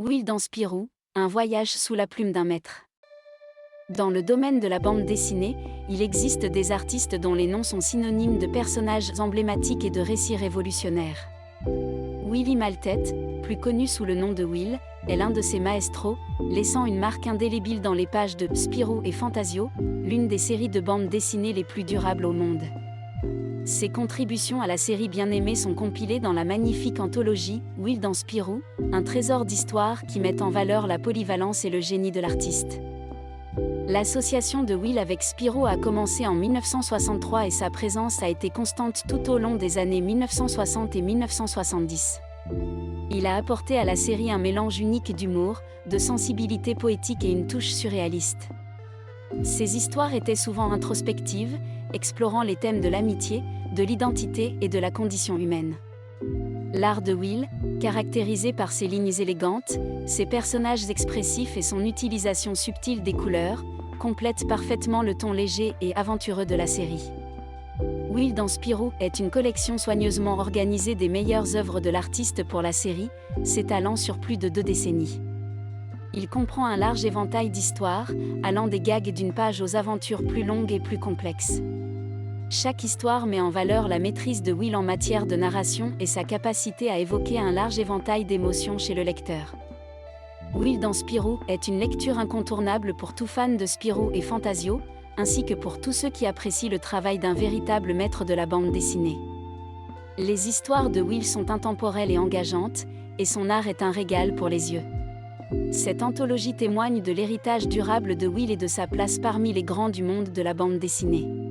Will dans Spirou, un voyage sous la plume d'un maître. Dans le domaine de la bande dessinée, il existe des artistes dont les noms sont synonymes de personnages emblématiques et de récits révolutionnaires. Willy Maltête, plus connu sous le nom de Will, est l'un de ces maestros, laissant une marque indélébile dans les pages de Spirou et Fantasio, l'une des séries de bandes dessinées les plus durables au monde. Ses contributions à la série bien-aimée sont compilées dans la magnifique anthologie Will dans Spirou, un trésor d'histoire qui met en valeur la polyvalence et le génie de l'artiste. L'association de Will avec Spirou a commencé en 1963 et sa présence a été constante tout au long des années 1960 et 1970. Il a apporté à la série un mélange unique d'humour, de sensibilité poétique et une touche surréaliste. Ses histoires étaient souvent introspectives, explorant les thèmes de l'amitié, de l'identité et de la condition humaine. L'art de Will, caractérisé par ses lignes élégantes, ses personnages expressifs et son utilisation subtile des couleurs, complète parfaitement le ton léger et aventureux de la série. Will dans Spirou est une collection soigneusement organisée des meilleures œuvres de l'artiste pour la série, s'étalant sur plus de 2 décennies. Il comprend un large éventail d'histoires, allant des gags d'une page aux aventures plus longues et plus complexes. Chaque histoire met en valeur la maîtrise de Will en matière de narration et sa capacité à évoquer un large éventail d'émotions chez le lecteur. Will dans Spirou est une lecture incontournable pour tout fan de Spirou et Fantasio, ainsi que pour tous ceux qui apprécient le travail d'un véritable maître de la bande dessinée. Les histoires de Will sont intemporelles et engageantes, et son art est un régal pour les yeux. Cette anthologie témoigne de l'héritage durable de Will et de sa place parmi les grands du monde de la bande dessinée.